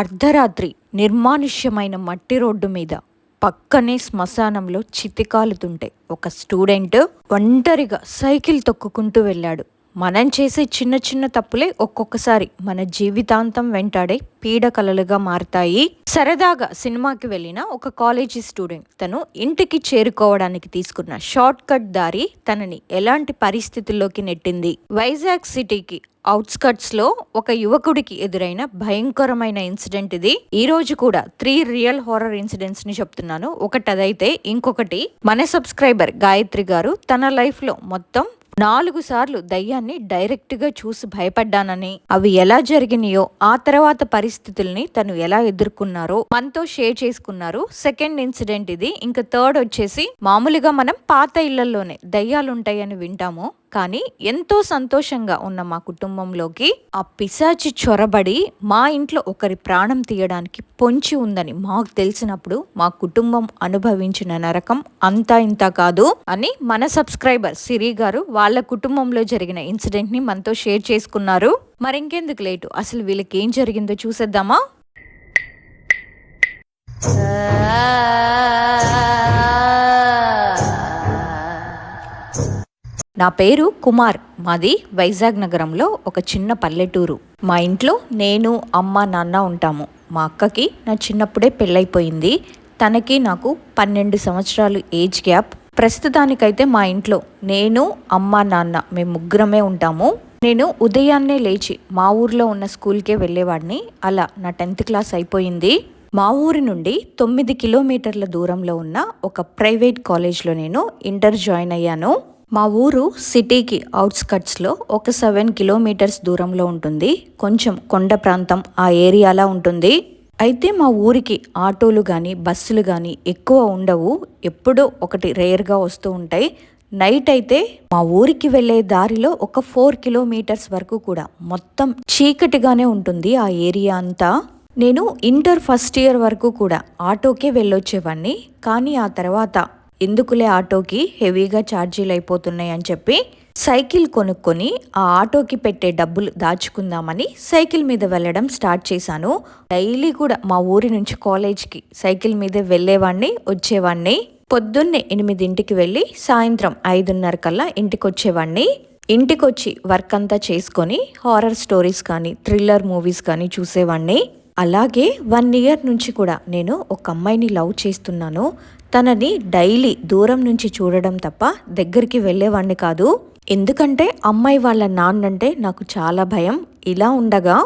అర్ధరాత్రి నిర్మానుష్యమైన మట్టి రోడ్డు మీద పక్కనే శ్మశానంలో చితికాలుతుంటే ఒక స్టూడెంట్ ఒంటరిగా సైకిల్ తొక్కుకుంటూ వెళ్ళాడు. మనం చేసే చిన్న చిన్న తప్పులే ఒక్కొక్కసారి మన జీవితాంతం వెంటాడే పీడకలలుగా మారతాయి. సరదాగా సినిమాకి వెళ్ళిన ఒక కాలేజీ స్టూడెంట్ తను ఇంటికి చేరుకోవడానికి తీసుకున్న షార్ట్ కట్ దారి తనని ఎలాంటి పరిస్థితుల్లోకి నెట్టింది. వైజాగ్ సిటీకి అవుట్స్కట్స్ లో ఒక యువకుడికి ఎదురైన భయంకరమైన ఇన్సిడెంట్ ఇది. ఈ రోజు కూడా 3 రియల్ హారర్ ఇన్సిడెంట్స్ ని చెప్తున్నాను. ఒకటి అదైతే, ఇంకొకటి మన సబ్స్క్రైబర్ గాయత్రి గారు తన లైఫ్ లో మొత్తం 4 సార్లు దయ్యాన్ని డైరెక్ట్ గా చూసి భయపడ్డానని, అవి ఎలా జరిగినాయో, ఆ తర్వాత పరిస్థితుల్ని తను ఎలా ఎదుర్కొన్నారో మనతో షేర్ చేసుకున్నారు. సెకండ్ ఇన్సిడెంట్ ఇది. ఇంకా థర్డ్ వచ్చేసి, మామూలుగా మనం పాత ఇళ్లలోనే దయ్యాలు ఉంటాయని వింటాము, కానీ ఎంతో సంతోషంగా ఉన్న మా కుటుంబంలోకి ఆ పిశాచి చొరబడి మా ఇంట్లో ఒకరి ప్రాణం తీయడానికి పొంచి ఉందని మాకు తెలిసినప్పుడు మా కుటుంబం అనుభవించిన నరకం అంతా ఇంత కాదు అని మన సబ్స్క్రైబర్ సిరి గారు వాళ్ళ కుటుంబంలో జరిగిన ఇన్సిడెంట్ ని మనతో షేర్ చేసుకున్నారు. మరింకెందుకు లేటు, అసలు వీళ్ళకి ఏం జరిగిందో చూసేద్దామా. నా పేరు కుమార్. మాది వైజాగ్ నగరంలో ఒక చిన్న పల్లెటూరు. మా ఇంట్లో నేను, అమ్మ, నాన్న ఉంటాము. మా అక్కకి నా చిన్నప్పుడే పెళ్ళైపోయింది. తనకి నాకు 12 సంవత్సరాలు ఏజ్ గ్యాప్. ప్రస్తుతానికైతే మా ఇంట్లో నేను, అమ్మ, నాన్న మేము ముగ్గురమే ఉంటాము. నేను ఉదయాన్నే లేచి మా ఊర్లో ఉన్న స్కూల్కే వెళ్ళేవాడిని. అలా నా 10th క్లాస్ అయిపోయింది. మా ఊరి నుండి 9 కిలోమీటర్ల దూరంలో ఉన్న ఒక ప్రైవేట్ కాలేజ్లో నేను ఇంటర్ జాయిన్ అయ్యాను. మా ఊరు సిటీకి అవుట్స్కట్స్లో ఒక 7 కిలోమీటర్స్ దూరంలో ఉంటుంది. కొంచెం కొండ ప్రాంతం ఆ ఏరియాలా ఉంటుంది. అయితే మా ఊరికి ఆటోలు కానీ బస్సులు కానీ ఎక్కువ ఉండవు. ఎప్పుడో ఒకటి రేర్గా వస్తూ ఉంటాయి. నైట్ అయితే మా ఊరికి వెళ్ళే దారిలో ఒక 4 కిలోమీటర్స్ వరకు కూడా మొత్తం చీకటిగానే ఉంటుంది ఆ ఏరియా అంతా. నేను ఇంటర్ ఫస్ట్ ఇయర్ వరకు కూడా ఆటోకే వెళ్ళొచ్చేవాడిని. కానీ ఆ తర్వాత ఎందుకులే ఆటోకి హెవీగా ఛార్జీలు అయిపోతున్నాయి అని చెప్పి సైకిల్ కొనుక్కొని ఆ ఆటోకి పెట్టే డబ్బులు దాచుకుందామని సైకిల్ మీద వెళ్ళడం స్టార్ట్ చేశాను. డైలీ కూడా మా ఊరి నుంచి కాలేజ్కి సైకిల్ మీద వెళ్ళేవాడిని, వచ్చేవాడిని. పొద్దున్నే 8ంటికి వెళ్ళి సాయంత్రం 5:30 కల్లా ఇంటికి వచ్చేవాడిని. ఇంటికొచ్చి వర్క్ అంతా చేసుకొని హారర్ స్టోరీస్ కానీ థ్రిల్లర్ మూవీస్ కానీ చూసేవాడిని. అలాగే 1 ఇయర్ నుంచి కూడా నేను ఒక అమ్మాయిని లవ్ చేస్తున్నాను. తనని డైలీ దూరం నుంచి చూడడం తప్ప దగ్గరికి వెళ్ళేవాడిని కాదు. ఎందుకంటే అమ్మాయి వాళ్ళ నాన్నంటే నాకు చాలా భయం. ఇలా ఉండగా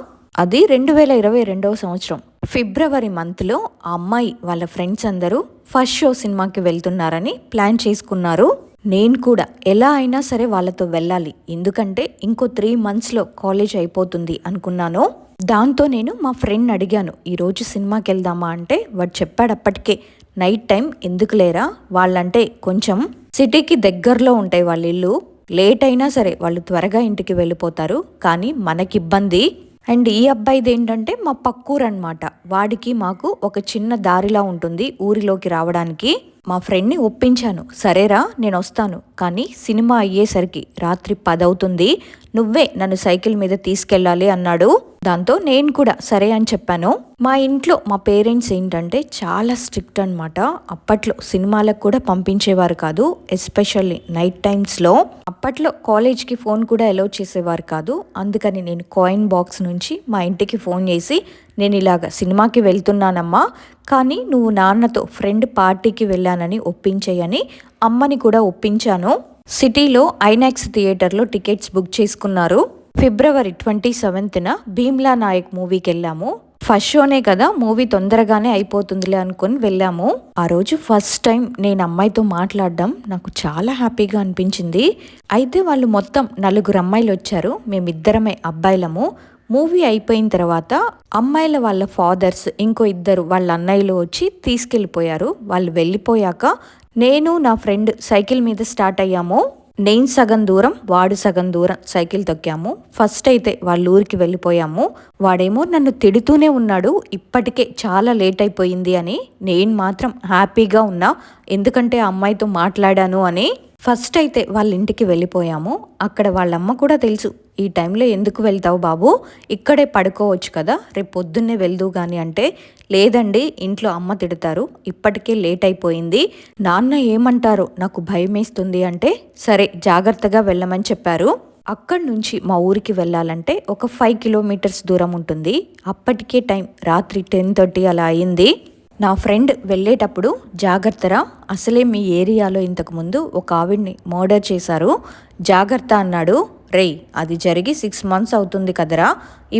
అది 2022 సంవత్సరం ఫిబ్రవరి మంత్లో ఆ అమ్మాయి వాళ్ళ ఫ్రెండ్స్ అందరూ ఫస్ట్ షో సినిమాకి వెళ్తున్నారని ప్లాన్ చేసుకున్నారు. నేను కూడా ఎలా అయినా సరే వాళ్ళతో వెళ్ళాలి, ఎందుకంటే ఇంకో 3 మంత్స్లో కాలేజ్ అయిపోతుంది అనుకున్నాను. దాంతో నేను మా ఫ్రెండ్ అడిగాను, ఈరోజు సినిమాకి వెళ్దామా అంటే వాడు చెప్పాడు అప్పటికే, నైట్ టైం ఎందుకు లేరా, వాళ్ళంటే కొంచెం సిటీకి దగ్గరలో ఉంటాయి వాళ్ళ ఇల్లు, లేట్ అయినా సరే వాళ్ళు త్వరగా ఇంటికి వెళ్ళిపోతారు, కానీ మనకి ఇబ్బంది. అండ్ ఈ అబ్బాయిది ఏంటంటే మా పక్కూరు అనమాట. వాడికి మాకు ఒక చిన్న దారిలా ఉంటుంది ఊరిలోకి రావడానికి. మా ఫ్రెండ్ని ఒప్పించాను, సరేరా నేను వస్తాను, కానీ సినిమా అయ్యేసరికి రాత్రి 10 అవుతుంది, నువ్వే నన్ను సైకిల్ మీద తీసుకెళ్ళాలి అన్నాడు. దాంతో నేను కూడా సరే అని చెప్పాను. మా ఇంట్లో మా పేరెంట్స్ ఏంటంటే చాలా స్ట్రిక్ట్ అనమాట. అప్పట్లో సినిమాలకు కూడా పంపించేవారు కాదు, ఎస్పెషల్లీ నైట్ టైమ్స్లో. అప్పట్లో కాలేజ్కి ఫోన్ కూడా అలౌ చేసేవారు కాదు. అందుకని నేను కాయిన్ బాక్స్ నుంచి మా ఇంటికి ఫోన్ చేసి, నేను ఇలాగ సినిమాకి వెళ్తున్నానమ్మా, కానీ నువ్వు నాన్నతో ఫ్రెండ్ పార్టీకి వెళ్ళానని ఒప్పించేయని అమ్మని కూడా ఒప్పించాను. సిటీలో ఐనాక్స్ థియేటర్లో టికెట్స్ బుక్ చేసుకున్నారు. ఫిబ్రవరి 27న భీమ్లా నాయక్ మూవీకి వెళ్ళాము. ఫస్ట్ షోనే కదా, మూవీ తొందరగానే అయిపోతుందిలే అనుకొని వెళ్ళాము. ఆ రోజు ఫస్ట్ టైం నేను అమ్మాయితో మాట్లాడడం నాకు చాలా హ్యాపీగా అనిపించింది. అయితే వాళ్ళు మొత్తం 4 అమ్మాయిలు వచ్చారు, మేమిద్దరమే అబ్బాయిలము. మూవీ అయిపోయిన తర్వాత అమ్మాయిల వాళ్ళ ఫాదర్స్ ఇంకో 2 వాళ్ళ అన్నయ్యలు వచ్చి తీసుకెళ్ళిపోయారు. వాళ్ళు వెళ్ళిపోయాక నేను నా ఫ్రెండ్ సైకిల్ మీద స్టార్ట్ అయ్యాము. నేను సగం దూరం, వాడు సగం దూరం సైకిల్ తొక్కాము. ఫస్ట్ అయితే వాళ్ళ ఊరికి వెళ్ళిపోయాము. వాడేమో నన్ను తిడుతూనే ఉన్నాడు, ఇప్పటికే చాలా లేట్ అయిపోయింది అని. నేను మాత్రం హ్యాపీగా ఉన్నా, ఎందుకంటే ఆ అమ్మాయితో మాట్లాడాను అని. ఫస్ట్ అయితే వాళ్ళ ఇంటికి వెళ్ళిపోయాము. అక్కడ వాళ్ళమ్మ కూడా తెలుసు, ఈ టైంలో ఎందుకు వెళ్తావు బాబు, ఇక్కడే పడుకోవచ్చు కదా, రేపు పొద్దున్నే వెళ్దు గాని అంటే, లేదండి ఇంట్లో అమ్మ తిడతారు, ఇప్పటికే లేట్ అయిపోయింది, నాన్న ఏమంటారో నాకు భయమేస్తుంది అంటే, సరే జాగ్రత్తగా వెళ్ళమని చెప్పారు. అక్కడి నుంచి మా ఊరికి వెళ్ళాలంటే ఒక 5 కిలోమీటర్స్ దూరం ఉంటుంది. అప్పటికే టైం రాత్రి 10:30 అలా అయింది. నా ఫ్రెండ్ వెళ్ళేటప్పుడు, జాగ్రత్తరా, అసలే మీ ఏరియాలో ఇంతకుముందు ఒక ఆవిడ్ని మర్డర్ చేశారు, జాగ్రత్త అన్నాడు. రేయ్, అది జరిగి 6 మంత్స్ అవుతుంది కదరా,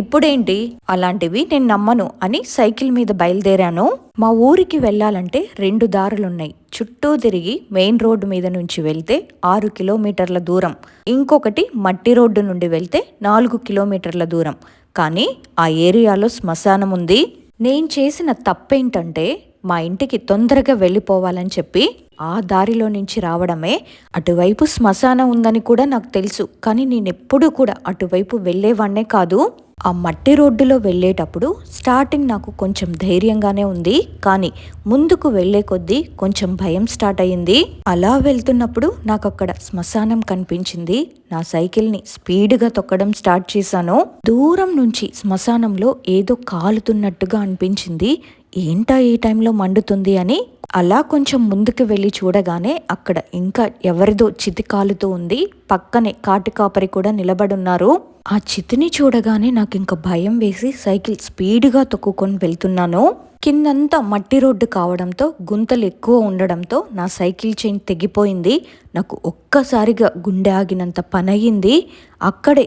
ఇప్పుడేంటి, అలాంటివి నేను నమ్మను అని సైకిల్ మీద బయలుదేరాను. మా ఊరికి వెళ్ళాలంటే 2 దారులున్నాయి. చుట్టూ తిరిగి మెయిన్ రోడ్డు మీద నుంచి వెళ్తే 6 కిలోమీటర్ల దూరం, ఇంకొకటి మట్టి రోడ్డు నుండి వెళ్తే 4 కిలోమీటర్ల దూరం. కానీ ఆ ఏరియాలో శ్మశానం ఉంది. నేను చేసిన తప్పేంటంటే, మా ఇంటికి తొందరగా వెళ్ళిపోవాలని చెప్పి ఆ దారిలో నుంచి రావడమే. అటువైపు శ్మశానం ఉందని కూడా నాకు తెలుసు, కానీ నేనెప్పుడూ కూడా అటువైపు వెళ్ళేవాడినే కాదు. ఆ మట్టి రోడ్డులో వెళ్ళేటప్పుడు స్టార్టింగ్ నాకు కొంచెం ధైర్యంగానే ఉంది, కానీ ముందుకు వెళ్ళే కొద్దీ కొంచెం భయం స్టార్ట్ అయ్యింది. అలా వెళ్తున్నప్పుడు నాకు అక్కడ శ్మశానం కనిపించింది. నా సైకిల్ని స్పీడ్గా తొక్కడం స్టార్ట్ చేశాను. దూరం నుంచి శ్మశానంలో ఏదో కాలుతున్నట్టుగా అనిపించింది. ఏంటా ఈ టైంలో మండుతుంది అని అలా కొంచెం ముందుకు వెళ్ళి చూడగానే అక్కడ ఇంకా ఎవరిదో చితి కాలుతూ ఉంది. పక్కనే కాటి కాపరి కూడా నిలబడున్నారు. ఆ చితిని చూడగానే నాకు ఇంకా భయం వేసి సైకిల్ స్పీడ్గా తొక్కుకొని వెళ్తున్నాను. కిందంతా మట్టి రోడ్డు కావడంతో, గుంతలు ఎక్కువ ఉండడంతో నా సైకిల్ చైన్ తెగిపోయింది. నాకు ఒక్కసారిగా గుండె ఆగినంత పనయింది. అక్కడే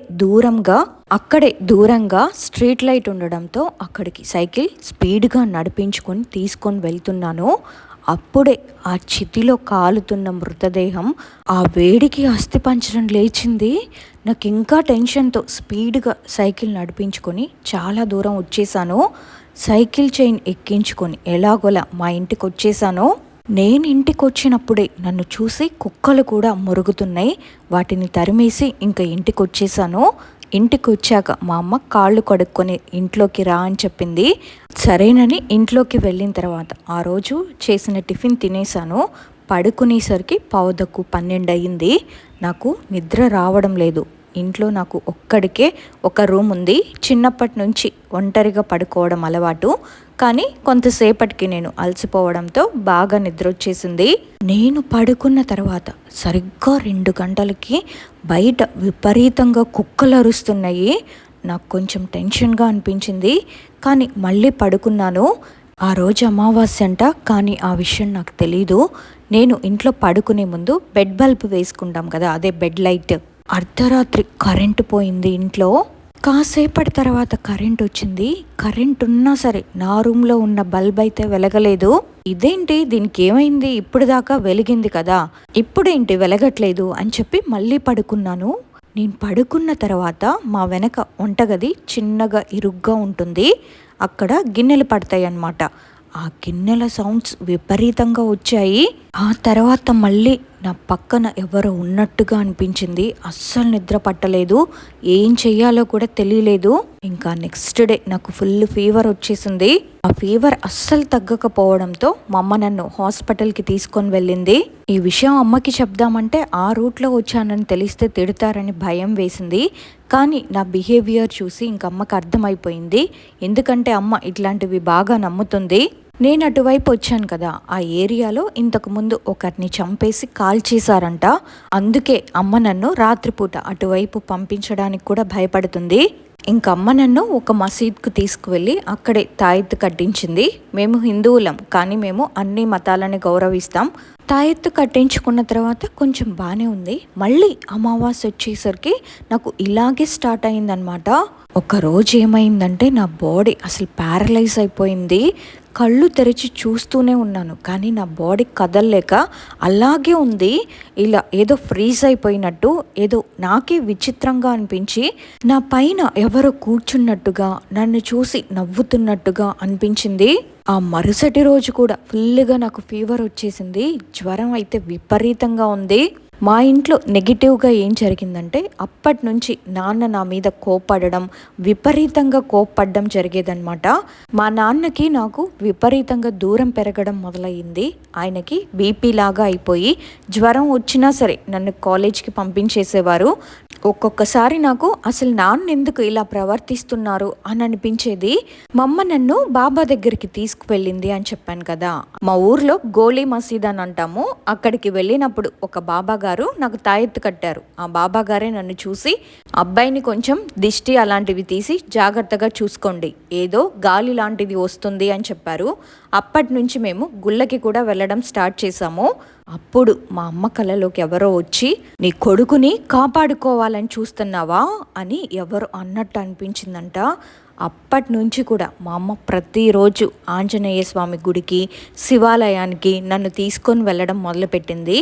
దూరంగా స్ట్రీట్ లైట్ ఉండడంతో అక్కడికి సైకిల్ స్పీడ్గా నడిపించుకొని తీసుకొని వెళ్తున్నాను. అప్పుడే ఆ చితిలో కాలుతున్న మృతదేహం, ఆ వేడికి అస్థిపంజరం లేచింది. నాకు ఇంకా టెన్షన్తో స్పీడ్గా సైకిల్ నడిపించుకొని చాలా దూరం వచ్చేసాను. సైకిల్ చైన్ ఎక్కించుకొని ఎలాగోలా మా ఇంటికి వచ్చేసాను. నేను ఇంటికి వచ్చినప్పుడే నన్ను చూసి కుక్కలు కూడా మొరుగుతున్నాయి. వాటిని తరిమేసి ఇంకా ఇంటికి వచ్చేసాను. ఇంటికి వచ్చాక మా అమ్మ కాళ్ళు కడుక్కొని ఇంట్లోకి రా అని చెప్పింది. సరేనని ఇంట్లోకి వెళ్ళిన తర్వాత ఆ రోజు చేసిన టిఫిన్ తినేసాను. పడుకునేసరికి 11:12 అయ్యింది. నాకు నిద్ర రావడం లేదు. ఇంట్లో నాకు ఒక్కడికే ఒక రూమ్ ఉంది. చిన్నప్పటి నుంచి ఒంటరిగా పడుకోవడం అలవాటు, కానీ కొంతసేపటికి నేను అలసిపోవడంతో బాగా నిద్ర వచ్చేసింది. నేను పడుకున్న తర్వాత సరిగ్గా 2 గంటలకి బయట విపరీతంగా కుక్కలు అరుస్తున్నాయి. నాకు కొంచెం టెన్షన్గా అనిపించింది, కానీ మళ్ళీ పడుకున్నాను. ఆ రోజు అమావాస్య అంట, కానీ ఆ విషయం నాకు తెలీదు. నేను ఇంట్లో పడుకునే ముందు బెడ్ బల్బ్ వేసుకుంటాం కదా, అదే బెడ్ లైట్. అర్ధరాత్రి కరెంటు పోయింది ఇంట్లో. కాసేపటి తర్వాత కరెంట్ వచ్చింది. కరెంట్ ఉన్నా సరే నా రూమ్లో ఉన్న బల్బ్ అయితే వెలగలేదు. ఇదేంటి, దీనికి ఏమైంది, ఇప్పుడు దాకా వెలిగింది కదా, ఇప్పుడేంటి వెలగట్లేదు అని చెప్పి మళ్ళీ పడుకున్నాను. నేను పడుకున్న తర్వాత మా వెనక వంటగది చిన్నగా ఇరుగ్గా ఉంటుంది. అక్కడ గిన్నెలు పడతాయి అన్నమాట. ఆ గిన్నెల సౌండ్స్ విపరీతంగా వచ్చాయి. ఆ తర్వాత మళ్ళీ నా పక్కన ఎవరో ఉన్నట్టుగా అనిపించింది. అస్సలు నిద్ర పట్టలేదు, ఏం చెయ్యాలో కూడా తెలియలేదు. ఇంకా నెక్స్ట్ డే నాకు ఫుల్ ఫీవర్ వచ్చేసింది. ఆ ఫీవర్ అస్సలు తగ్గకపోవడంతో మా అమ్మ నన్ను హాస్పిటల్కి తీసుకొని వెళ్ళింది. ఈ విషయం అమ్మకి చెప్దామంటే ఆ రూట్లో వచ్చానని తెలిస్తే తిడతారని భయం వేసింది. కానీ నా బిహేవియర్ చూసి ఇంక అమ్మకి అర్థమైపోయింది. ఎందుకంటే అమ్మ ఇట్లాంటివి బాగా నమ్ముతుంది. నేను అటువైపు వచ్చాను కదా, ఆ ఏరియాలో ఇంతకుముందు ఒకరిని చంపేసి కాల్చేశారంట. అందుకే అమ్మ నన్ను రాత్రిపూట అటువైపు పంపించడానికి కూడా భయపడుతుంది. ఇంకమ్మ నన్ను ఒక మసీద్కు తీసుకువెళ్ళి అక్కడే తాయెత్తు కట్టించింది. మేము హిందువులం, కానీ మేము అన్ని మతాలని గౌరవిస్తాం. తాయెత్తు కట్టించుకున్న తర్వాత కొంచెం బాగానే ఉంది. మళ్ళీ అమావాస్య వచ్చేసరికి నాకు ఇలాగే స్టార్ట్ అయిందనమాట. ఒక రోజు ఏమైందంటే నా బాడీ అసలు ప్యారలైజ్ అయిపోయింది. కళ్ళు తెరిచి చూస్తూనే ఉన్నాను, కానీ నా బాడీ కదలలేక అలాగే ఉంది. ఇలా ఏదో ఫ్రీజ్ అయిపోయినట్టు, ఏదో నాకే విచిత్రంగా అనిపించి నా పైన ఎవరో కూర్చున్నట్టుగా, నన్ను చూసి నవ్వుతున్నట్టుగా అనిపించింది. ఆ మరుసటి రోజు కూడా ఫుల్గా నాకు ఫీవర్ వచ్చేసింది. జ్వరం అయితే విపరీతంగా ఉంది. మా ఇంట్లో నెగిటివ్గా ఏం జరిగిందంటే అప్పటి నుంచి నాన్న నా మీద కోప్పడడం, విపరీతంగా కోప్పడడం జరిగేదన్నమాట. మా నాన్నకి నాకు విపరీతంగా దూరం పెరగడం మొదలయ్యింది. ఆయనకి బీపీ లాగా అయిపోయి జ్వరం వచ్చినా సరే నన్ను కాలేజ్కి పంపించేసేవారు. ఒక్కొక్కసారి నాకు అసలు నాన్న ఎందుకు ఇలా ప్రవర్తిస్తున్నారు అని అనిపించేది. మా అమ్మ నన్ను బాబా దగ్గరికి తీసుకువెళ్ళింది అని చెప్పాను కదా. మా ఊర్లో గోలీ మసీద్ అని అంటాము. అక్కడికి వెళ్ళినప్పుడు ఒక బాబా గారు నాకు తాయెత్తు కట్టారు. ఆ బాబా గారే నన్ను చూసి, అబ్బాయిని కొంచెం దిష్టి అలాంటివి తీసి జాగ్రత్తగా చూసుకోండి, ఏదో గాలి లాంటిది వస్తుంది అని చెప్పారు. అప్పటి నుంచి మేము గుళ్ళకి కూడా వెళ్ళడం స్టార్ట్ చేశాము. అప్పుడు మా అమ్మ కళ్ళలోకి ఎవరో వచ్చి, నీ కొడుకుని కాపాడుకోవాలని చూస్తున్నావా అని ఎవరో అన్నట్టు అనిపించిందంట. అప్పటి నుంచి కూడా మా అమ్మ ప్రతిరోజు ఆంజనేయ స్వామి గుడికి, శివాలయానికి నన్ను తీసుకొని వెళ్ళడం మొదలుపెట్టింది.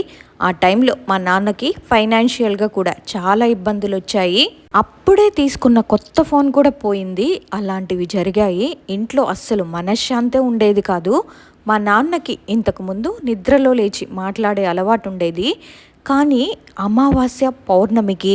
ఆ టైంలో మా నాన్నకి ఫైనాన్షియల్గా కూడా చాలా ఇబ్బందులు వచ్చాయి. అప్పుడే తీసుకున్న కొత్త ఫోన్ కూడా పోయింది. అలాంటివి జరిగాయి. ఇంట్లో అస్సలు మనశ్శాంతే ఉండేది కాదు. మా నాన్నకి ఇంతకుముందు నిద్రలో లేచి మాట్లాడే అలవాటు ఉండేది. కానీ అమావాస్య, పౌర్ణమికి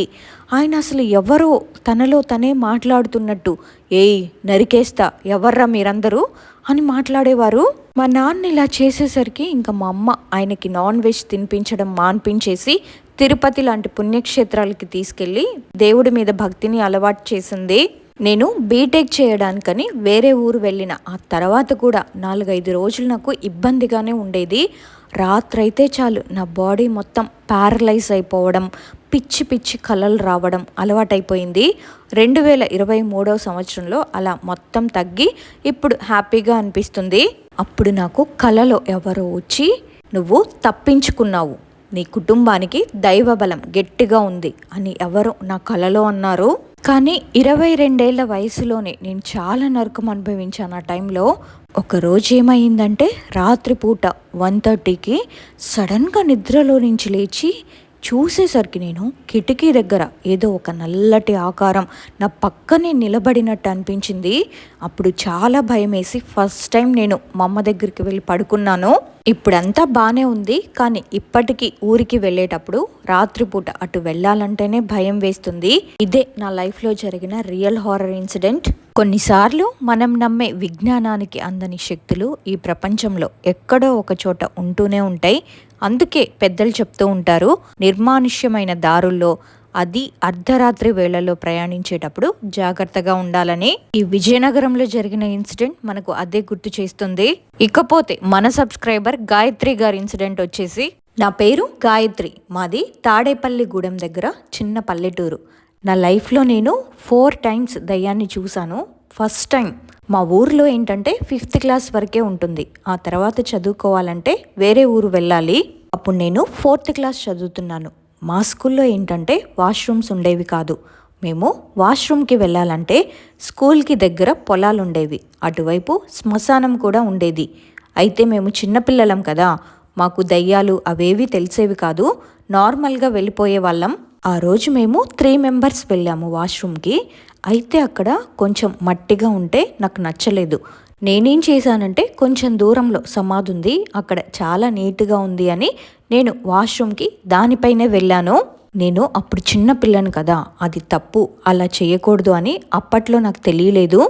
ఆయన అసలు ఎవరో తనలో తనే మాట్లాడుతున్నట్టు, ఏయ్ నరికేస్తా, ఎవర్రా మీరందరూ అని మాట్లాడేవారు. మా నాన్న ఇలా చేసేసరికి ఇంకా మా అమ్మ ఆయనకి నాన్ వెజ్ తినిపించడం మాన్పించేసి తిరుపతి లాంటి పుణ్యక్షేత్రాలకి తీసుకెళ్ళి దేవుడి మీద భక్తిని అలవాటు చేసింది. నేను బీటెక్ చేయడానికని వేరే ఊరు వెళ్ళిన ఆ తర్వాత కూడా 4-5 రోజులు నాకు ఇబ్బందిగానే ఉండేది. రాత్రైతే చాలు నా బాడీ మొత్తం ప్యారలైజ్ అయిపోవడం, పిచ్చి పిచ్చి కలలు రావడం అలవాటైపోయింది. 2023వ సంవత్సరంలో అలా మొత్తం తగ్గి ఇప్పుడు హ్యాపీగా అనిపిస్తుంది. అప్పుడు నాకు కలలో ఎవరో వచ్చి, నువ్వు తప్పించుకున్నావు, నీ కుటుంబానికి దైవబలం గట్టిగా ఉంది అని ఎవరో నా కలలో అన్నారు. కానీ 22 ఏళ్ల వయసులోనే నేను చాలా నరకం అనుభవించాను. ఆ టైంలో ఒకరోజు ఏమైందంటే, రాత్రిపూట 1:30కి సడన్గా నిద్రలో నుంచి లేచి చూసేసరికి నేను కిటికీ దగ్గర ఏదో ఒక నల్లటి ఆకారం నా పక్కనే నిలబడినట్టు అనిపించింది. అప్పుడు చాలా భయం వేసి ఫస్ట్ టైం నేను మా అమ్మ దగ్గరికి వెళ్ళి పడుకున్నాను. ఇప్పుడంతా బాగానే ఉంది. కానీ ఇప్పటికీ ఊరికి వెళ్ళేటప్పుడు రాత్రిపూట అటు వెళ్ళాలంటేనే భయం వేస్తుంది. ఇదే నా లైఫ్లో జరిగిన రియల్ హారర్ ఇన్సిడెంట్. కొన్నిసార్లు మనం నమ్మే విజ్ఞానానికి అందని శక్తులు ఈ ప్రపంచంలో ఎక్కడో ఒక చోట ఉంటూనే ఉంటాయి. అందుకే పెద్దలు చెప్తూ ఉంటారు, నిర్మానుష్యమైన దారుల్లో, అది అర్ధరాత్రి వేళల్లో ప్రయాణించేటప్పుడు జాగ్రత్తగా ఉండాలని. ఈ విజయనగరంలో జరిగిన ఇన్సిడెంట్ మనకు అదే గుర్తు చేస్తుంది. ఇకపోతే మన సబ్స్క్రైబర్ గాయత్రి గారి ఇన్సిడెంట్ వచ్చేసి, నా పేరు గాయత్రి, మాది తాడేపల్లిగూడెం దగ్గర చిన్న పల్లెటూరు. నా లైఫ్లో నేను 4 టైమ్స్ దయ్యాన్ని చూశాను. ఫస్ట్ టైం మా ఊర్లో ఏంటంటే 5th క్లాస్ వరకే ఉంటుంది. ఆ తర్వాత చదువుకోవాలంటే వేరే ఊరు వెళ్ళాలి. అప్పుడు నేను 4th క్లాస్ చదువుతున్నాను. మా స్కూల్లో ఏంటంటే వాష్రూమ్స్ ఉండేవి కాదు. మేము వాష్రూమ్కి వెళ్ళాలంటే స్కూల్కి దగ్గర పొలాలు ఉండేవి, అటువైపు శ్మశానం కూడా ఉండేది. అయితే మేము చిన్నపిల్లలం కదా, మాకు దయ్యాలు అవేవి తెలిసేవి కాదు, నార్మల్గా వెళ్ళిపోయే వాళ్ళం. ఆ రోజు మేము 3 మెంబర్స్ వెళ్ళాము వాష్రూమ్కి. అయితే అక్కడ కొంచెం మట్టిగా ఉంటే నాకు నచ్చలేదు. నేనేం చేశానంటే, కొంచెం దూరంలో సమాధి ఉంది, అక్కడ చాలా నీట్గా ఉంది అని నేను వాష్రూమ్కి దానిపైనే వెళ్ళాను. నేను అప్పుడు చిన్న పిల్లను కదా, అది తప్పు, అలా చేయకూడదు అని అప్పట్లో నాకు తెలియలేదు.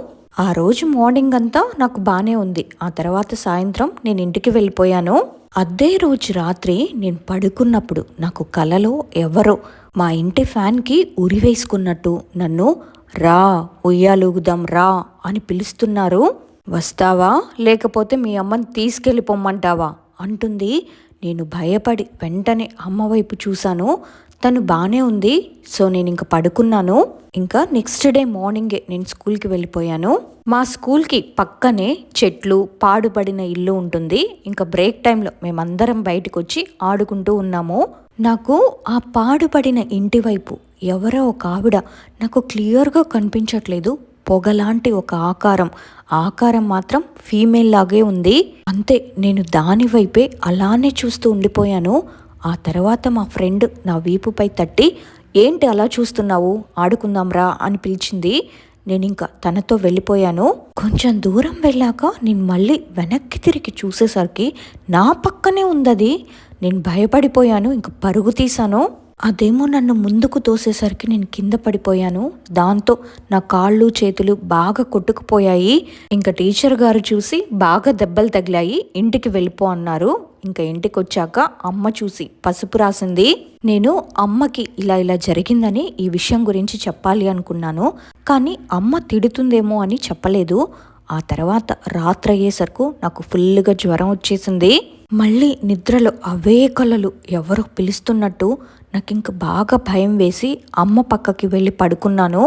ఆ రోజు మార్నింగ్ అంతా నాకు బాగానే ఉంది. ఆ తర్వాత సాయంత్రం నేను ఇంటికి వెళ్ళిపోయాను. అదే రోజు రాత్రి నేను పడుకున్నప్పుడు నాకు కలలో ఎవరో మా ఇంటి ఫ్యాన్కి ఉరివేసుకున్నట్టు నన్ను, రా ఉయ్యాలూగుదాం రా అని పిలుస్తున్నారు. వస్తావా లేకపోతే మీ అమ్మని తీసుకెళ్ళిపోమ్మంటావా అంటుంది. నేను భయపడి వెంటనే అమ్మ వైపు చూశాను. తను బాగానే ఉంది. సో నేను ఇంకా పడుకున్నాను. ఇంకా నెక్స్ట్ డే మార్నింగే నేను స్కూల్కి వెళ్ళిపోయాను. మా స్కూల్కి పక్కనే చెట్లు, పాడుపడిన ఇల్లు ఉంటుంది. ఇంకా బ్రేక్ టైంలో మేమందరం బయటకు వచ్చి ఆడుకుంటూ ఉన్నాము. నాకు ఆ పాడుపడిన ఇంటి వైపు ఎవరో ఒక ఆవిడ నాకు క్లియర్గా కనిపించట్లేదు. పొగలాంటి ఒక ఆకారం మాత్రం ఫీమేల్ లాగే ఉంది. అంతే, నేను దాని వైపే అలానే చూస్తూ ఉండిపోయాను. ఆ తర్వాత మా ఫ్రెండ్ నా వీపుపై తట్టి, ఏంటి అలా చూస్తున్నావు, ఆడుకుందాంరా అని పిలిచింది. నేను ఇంకా తనతో వెళ్ళిపోయాను. కొంచెం దూరం వెళ్ళాక నేను మళ్ళీ వెనక్కి తిరిగి చూసేసరికి నా పక్కనే ఉందది. నేను భయపడిపోయాను. ఇంక పరుగు తీశాను. అదేమో నన్ను ముందుకు తోసేసరికి నేను కింద పడిపోయాను. దాంతో నా కాళ్ళు చేతులు బాగా కొట్టుకుపోయాయి. ఇంకా టీచర్ గారు చూసి బాగా దెబ్బలు తగిలాయి, ఇంటికి వెళ్ళిపో అన్నారు. ఇంకా ఇంటికి వచ్చాక అమ్మ చూసి పసుపు రాసింది. నేను అమ్మకి ఇలా ఇలా జరిగిందని ఈ విషయం గురించి చెప్పాలి అనుకున్నాను, కానీ అమ్మ తిడుతుందేమో అని చెప్పలేదు. ఆ తర్వాత రాత్రి అయ్యేసరికి నాకు ఫుల్గా జ్వరం వచ్చేసింది. మళ్ళీ నిద్రలో అవే కలలు, ఎవరో పిలుస్తున్నట్టు. నాకు ఇంక బాగా భయం వేసి అమ్మ పక్కకి వెళ్ళి పడుకున్నాను.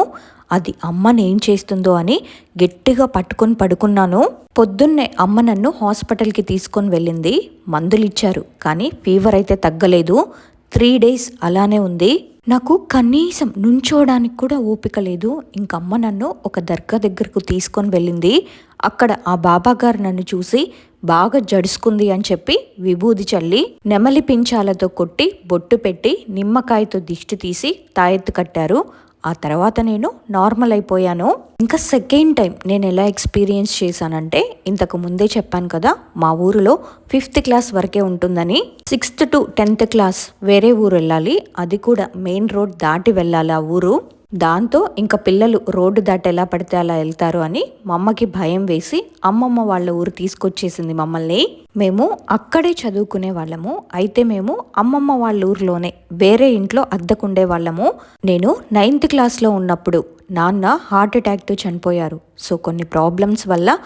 అది అమ్మని ఏం చేస్తుందో అని గట్టిగా పట్టుకొని పడుకున్నాను. పొద్దున్నే అమ్మ నన్ను హాస్పిటల్కి తీసుకొని వెళ్ళింది. మందులు ఇచ్చారు, కానీ ఫీవర్ అయితే తగ్గలేదు. 3 days అలానే ఉంది. నాకు కనీసం నుంచోడానికి కూడా ఓపిక లేదు. ఇంకమ్మ నన్ను ఒక దర్గా దగ్గరకు తీసుకొని వెళ్ళింది. అక్కడ ఆ బాబా గారు నన్ను చూసి బాగా జడుసుకుంది అని చెప్పి విభూది చల్లి నెమలి పించాలతో కొట్టి బొట్టు పెట్టి నిమ్మకాయతో దిష్టి తీసి తాయెత్తు కట్టారు. ఆ తర్వాత నేను నార్మల్ అయిపోయాను. ఇంకా సెకండ్ టైం నేను ఎలా ఎక్స్పీరియన్స్ చేశానంటే, ఇంతకు ముందే చెప్పాను కదా మా ఊరిలో 5th class వరకే ఉంటుందని. 6th to 10th class వేరే ఊరు వెళ్ళాలి, అది కూడా మెయిన్ రోడ్ దాటి వెళ్ళాలి ఆ ఊరు. దాంతో ఇంకా పిల్లలు రోడ్డు దాటి ఎలా పడితే అలా వెళ్తారు అని మా అమ్మకి భయం వేసి అమ్మమ్మ వాళ్ళ ఊరు తీసుకొచ్చేసింది మమ్మల్ని. మేము అక్కడే చదువుకునే వాళ్ళము. అయితే మేము అమ్మమ్మ వాళ్ళ ఊర్లోనే వేరే ఇంట్లో అద్దెకుండే వాళ్ళము. నేను 9th classలో ఉన్నప్పుడు నాన్న హార్ట్ అటాక్తో చనిపోయారు. సో కొన్ని ప్రాబ్లమ్స్ వల్ల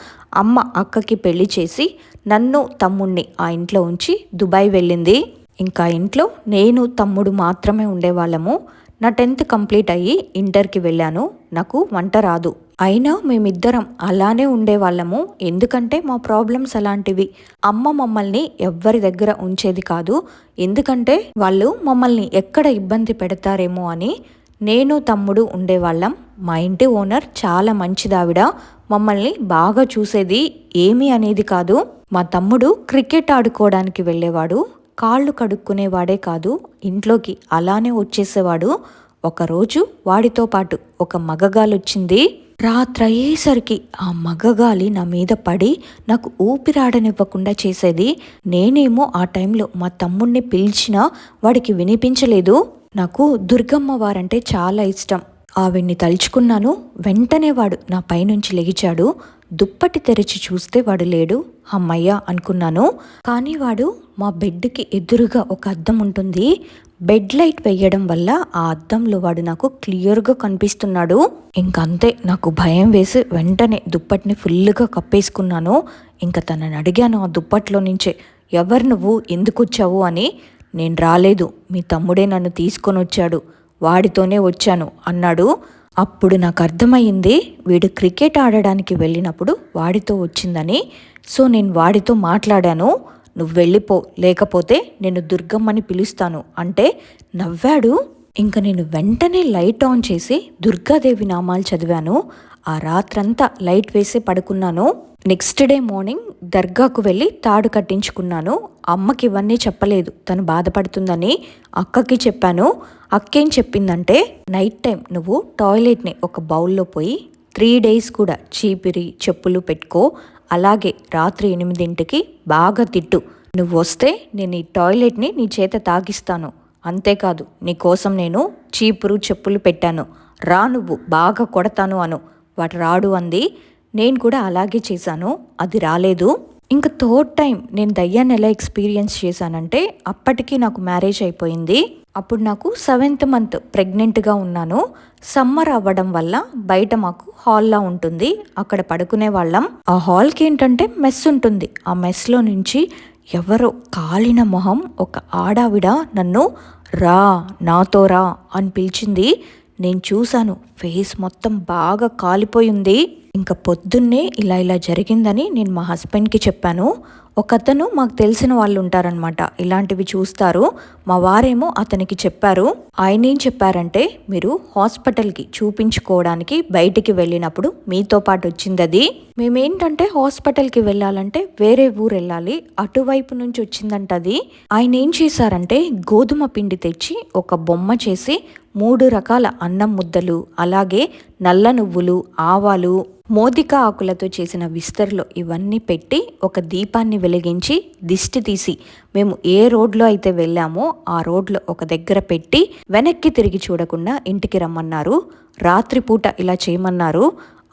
అమ్మ అక్కకి పెళ్లి చేసి నన్ను తమ్ముణ్ణి ఆ ఇంట్లో ఉంచి దుబాయ్ వెళ్ళింది. ఇంకా ఇంట్లో నేను తమ్ముడు మాత్రమే ఉండేవాళ్ళము. నా 10th కంప్లీట్ అయ్యి ఇంటర్కి వెళ్ళాను. నాకు వంట రాదు, అయినా మేమిద్దరం అలానే ఉండేవాళ్ళము. ఎందుకంటే మా ప్రాబ్లమ్స్ అలాంటివి. అమ్మ మమ్మల్ని ఎవ్వరి దగ్గర ఉంచేది కాదు, ఎందుకంటే వాళ్ళు మమ్మల్ని ఎక్కడ ఇబ్బంది పెడతారేమో అని. నేను తమ్ముడు ఉండేవాళ్ళం. మా ఇంటి ఓనర్ చాలా మంచిదావిడ, మమ్మల్ని బాగా చూసేది, ఏమీ అనేది కాదు. మా తమ్ముడు క్రికెట్ ఆడుకోవడానికి వెళ్ళేవాడు. కాళ్ళు కడుక్కునేవాడే కాదు, ఇంట్లోకి అలానే వచ్చేసేవాడు. ఒకరోజు వాడితో పాటు ఒక మగగాలి వచ్చింది. రాత్రి అయ్యేసరికి ఆ మగగాలి నా మీద పడి నాకు ఊపిరాడనివ్వకుండా చేసేది. నేనేమో ఆ టైంలో మా తమ్ముడిని పిలిచినా వాడికి వినిపించలేదు. నాకు దుర్గమ్మ వారంటే చాలా ఇష్టం. ఆవిడ్ని తలుచుకున్నాను. వెంటనే వాడు నా పైనుంచి లెగిచాడు. దుప్పటి తెరిచి చూస్తే వాడు లేడు. అమ్మయ్య అనుకున్నాను. కానీ వాడు మా బెడ్కి ఎదురుగా ఒక అద్దం ఉంటుంది. బెడ్ లైట్ వేయడం వల్ల ఆ అద్దంలో వాడు నాకు క్లియర్గా కనిపిస్తున్నాడు. ఇంకంతే, నాకు భయం వేసి వెంటనే దుప్పటిని ఫుల్గా కప్పేసుకున్నాను. ఇంకా తనని అడిగాను ఆ దుప్పట్లో నుంచే, ఎవరు నువ్వు, ఎందుకు వచ్చావు అని. నేను రాలేదు, మీ తమ్ముడే నన్ను తీసుకొని వచ్చాడు, వాడితోనే వచ్చాను అన్నాడు. అప్పుడు నాకు అర్థమైంది, వీడు క్రికెట్ ఆడడానికి వెళ్ళినప్పుడు వాడితో వచ్చిందని. సో నేను వాడితో మాట్లాడాను, నువ్వు వెళ్ళిపో, లేకపోతే నేను దుర్గమ్మని పిలుస్తాను అంటే నవ్వాడు. ఇంకా నేను వెంటనే లైట్ ఆన్ చేసి దుర్గాదేవి నామాలు చదివాను. ఆ రాత్రంతా లైట్ వేసి పడుకున్నాను. నెక్స్ట్ డే మార్నింగ్ దర్గాకు వెళ్ళి తాడు కట్టించుకున్నాను. అమ్మకి ఇవన్నీ చెప్పలేదు, తను బాధపడుతుందని. అక్కకి చెప్పాను. అక్కేం చెప్పిందంటే, నైట్ టైం నువ్వు టాయిలెట్ని ఒక బౌల్లో పోయి 3 days కూడా చీపిరి చెప్పులు పెట్టుకో. అలాగే రాత్రి 8ంటికి బాగా తిట్టు. నువ్వు వస్తే నేను ఈ టాయిలెట్ని నీ చేత తాగిస్తాను. అంతేకాదు, నీకోసం నేను చీపురు చెప్పులు పెట్టాను, రా నువ్వు బాగా కొడతాను అను. వాడు రాడు అంది. నేను కూడా అలాగే చేశాను, అది రాలేదు. ఇంకా 3rd టైం నేను దయ్యాన్ని ఎలా ఎక్స్పీరియన్స్ చేశానంటే, అప్పటికి నాకు మ్యారేజ్ అయిపోయింది. అప్పుడు నాకు 7th month ప్రెగ్నెంట్గా ఉన్నాను. సమ్మర్ అవ్వడం వల్ల బయట మాకు హాల్లా ఉంటుంది, అక్కడ పడుకునే వాళ్ళం. ఆ హాల్కి ఏంటంటే మెస్ ఉంటుంది. ఆ మెస్లో నుంచి ఎవరో కాలిన మొహం ఒక ఆడావిడ నన్ను రా, నాతో రా అని పిలిచింది. నేను చూశాను, ఫేస్ మొత్తం బాగా కాలిపోయింది. ఇంకా పొద్దున్నే ఇలా ఇలా జరిగిందని నేను మా హస్బెండ్కి చెప్పాను. ఒకతను మాకు తెలిసిన వాళ్ళు ఉంటారనమాట, ఇలాంటివి చూస్తారు. మా వారేమో అతనికి చెప్పారు. ఆయన ఏం చెప్పారంటే, మీరు హాస్పిటల్కి చూపించుకోవడానికి బయటికి వెళ్ళినప్పుడు మీతో పాటు వచ్చింది అది. మేమేంటంటే హాస్పిటల్కి వెళ్ళాలంటే వేరే ఊరు వెళ్ళాలి, అటువైపు నుంచి వచ్చిందంట అది. ఆయన ఏం చేశారంటే, గోధుమ పిండి తెచ్చి ఒక బొమ్మ చేసి 3 రకాల అన్నం ముద్దలు, అలాగే నల్ల నువ్వులు, ఆవాలు, మోదిక ఆకులతో చేసిన విస్తర్లో ఇవన్నీ పెట్టి ఒక దీపాన్ని వెలిగించి దిష్టి తీసి మేము ఏ రోడ్లో అయితే వెళ్ళామో ఆ రోడ్లో ఒక దగ్గర పెట్టి వెనక్కి తిరిగి చూడకుండా ఇంటికి రమ్మన్నారు. రాత్రిపూట ఇలా చేయమన్నారు.